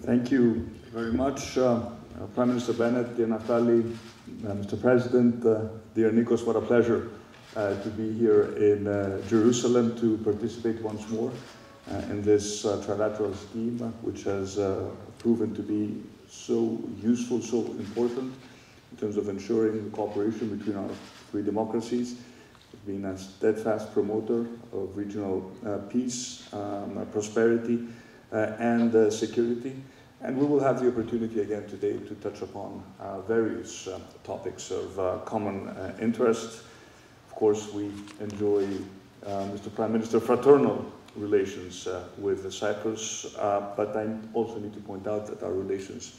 Thank you very much, Prime Minister Bennett, dear Naftali, Mr. President, dear Nikos, what a pleasure to be here in Jerusalem to participate once more in this trilateral scheme, which has proven to be so useful, so important in terms of ensuring cooperation between our three democracies. It's been a steadfast promoter of regional peace, prosperity, and security. And we will have the opportunity again today to touch upon various topics of common interest. Of course, we enjoy, Mr. Prime Minister, fraternal relations with Cyprus, but I also need to point out that our relations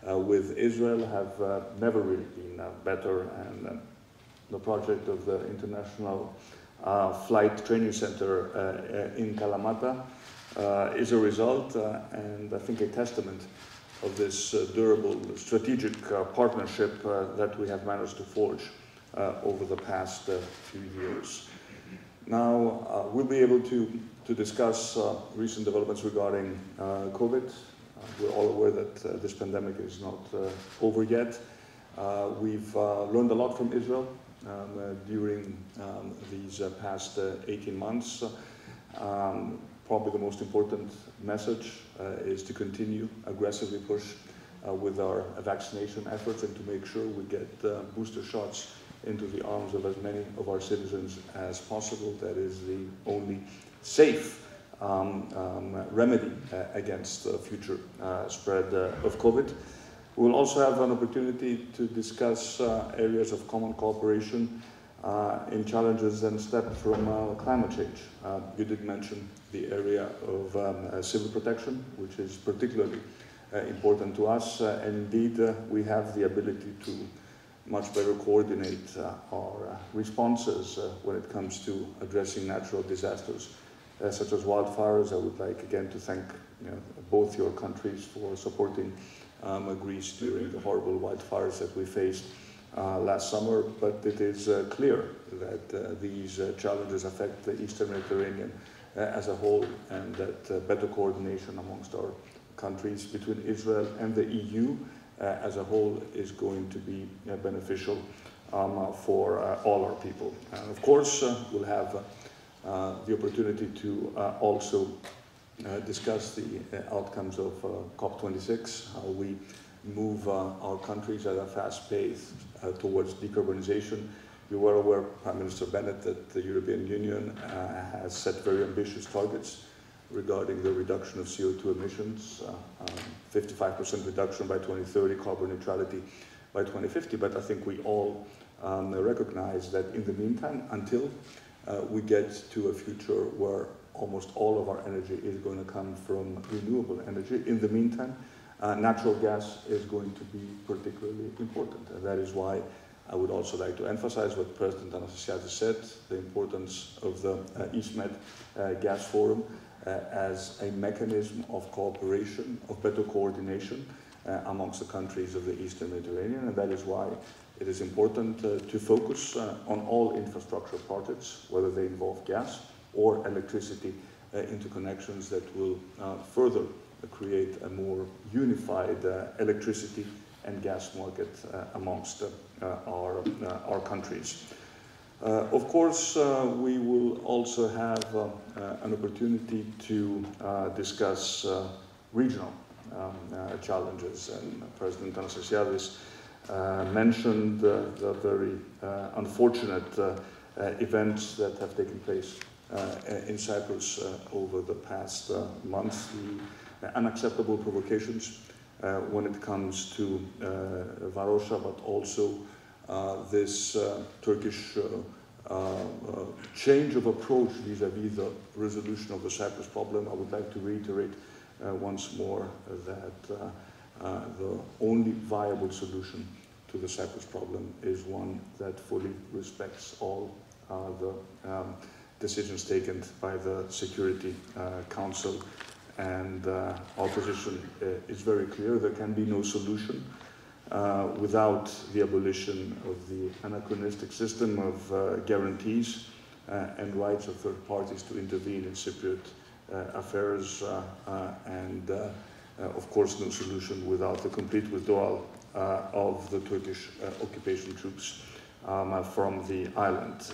with Israel have never really been better, and the project of the International Flight Training Center in Kalamata is a result, and I think a testament of this durable strategic partnership that we have managed to forge over the past few years. Now, we'll be able to discuss recent developments regarding COVID. We're all aware that this pandemic is not over yet. We've learned a lot from Israel during these past 18 months. Probably the most important message is to continue aggressively push with our vaccination efforts and to make sure we get booster shots into the arms of as many of our citizens as possible. That is the only safe remedy against the future spread of COVID. We will also have an opportunity to discuss areas of common cooperation in challenges and steps from climate change. You did mention the area of civil protection, which is particularly important to us, and indeed we have the ability to much better coordinate our responses when it comes to addressing natural disasters such as wildfires. I would like again to thank both your countries for supporting Greece during the horrible wildfires that we faced last summer, but it is clear that these challenges affect the Eastern Mediterranean as a whole, and that better coordination amongst our countries between Israel and the EU as a whole is going to be beneficial for all our people. And of course, we'll have the opportunity to also discuss the outcomes of COP26, how we move our countries at a fast pace towards decarbonization. You are aware, Prime Minister Bennett, that the European Union has set very ambitious targets regarding the reduction of CO2 emissions, 55% reduction by 2030, carbon neutrality by 2050. But I think we all recognize that in the meantime, until we get to a future where almost all of our energy is going to come from renewable energy, in the meantime, natural gas is going to be particularly important. And that is why I would also like to emphasize what President Anastasiadis said, the importance of the EastMed Gas Forum as a mechanism of cooperation, of better coordination amongst the countries of the Eastern Mediterranean, and that is why it is important to focus on all infrastructure projects, whether they involve gas or electricity interconnections that will further create a more unified electricity and gas market amongst our countries. Of course, we will also have an opportunity to discuss regional challenges, and President Anastasiadis mentioned the very unfortunate events that have taken place in Cyprus over the past months, the unacceptable provocations when it comes to Varosha, but also this Turkish change of approach vis-à-vis the resolution of the Cyprus problem. I would like to reiterate once more that the only viable solution to the Cyprus problem is one that fully respects all the decisions taken by the Security Council. And our position is very clear. There can be no solution without the abolition of the anachronistic system of guarantees and rights of third parties to intervene in Cypriot affairs, and of course no solution without the complete withdrawal of the Turkish occupation troops from the island.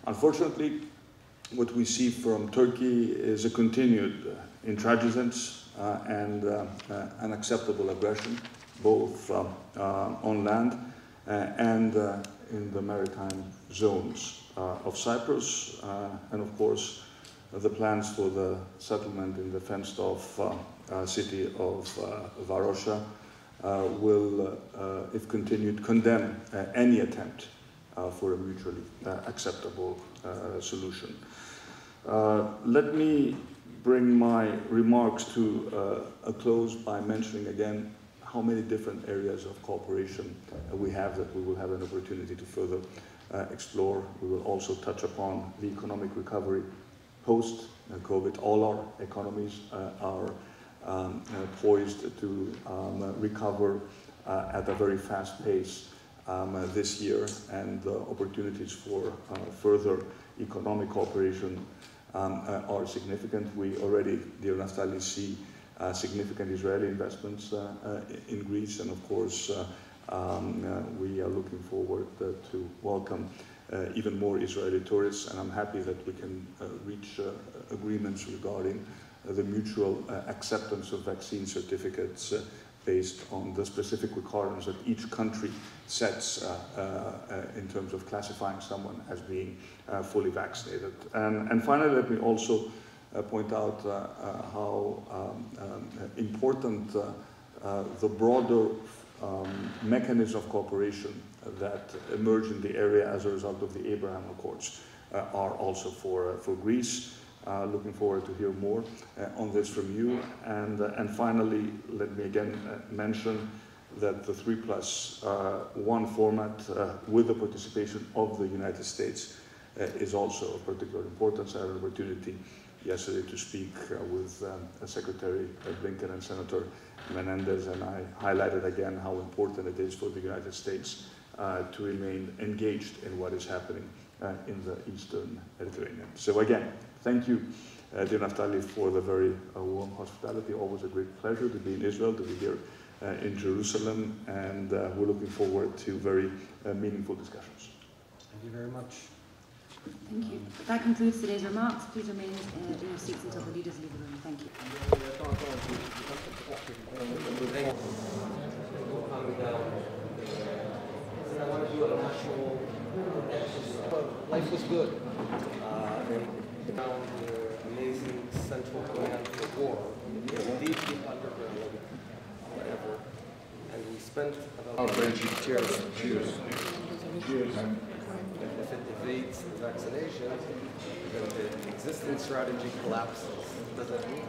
Unfortunately, what we see from Turkey is a continued intransigence and unacceptable aggression, both on land and in the maritime zones of Cyprus, and of course the plans for the settlement in the fenced-off city of Varosha will, if continued, condemn any attempt for a mutually acceptable solution. Let me bring my remarks to a close by mentioning again how many different areas of cooperation we have that we will have an opportunity to further explore. We will also touch upon the economic recovery post-COVID. All our economies are poised to recover at a very fast pace this year, and the opportunities for further economic cooperation are significant. We already, dear Naftali, see significant Israeli investments in Greece, and of course we are looking forward to welcome even more Israeli tourists, and I'm happy that we can reach agreements regarding the mutual acceptance of vaccine certificates based on the specific requirements that each country sets in terms of classifying someone as being fully vaccinated. And finally, let me also point out how important the broader mechanism of cooperation that emerged in the area as a result of the Abraham Accords are also for Greece. Looking forward to hear more on this from you. And finally, let me again mention that the 3+1 format with the participation of the United States is also of particular importance. I had an opportunity yesterday to speak with Secretary Blinken and Senator Menendez, and I highlighted again how important it is for the United States to remain engaged in what is happening in the Eastern Mediterranean. So again, thank you, dear Naftali, for the very warm hospitality. Always a great pleasure to be in Israel, to be here in Jerusalem, and we're looking forward to very meaningful discussions. Thank you very much. Thank you. That concludes today's remarks. Please remain in your seats until the leaders leave the room. Thank you. I want to do a national. Life was good. They found the amazing central command for war, deep underground, whatever. And we spent about. Cheers. Cheers. Cheers. If it evades the vaccination, then the existing strategy collapses. Does that mean?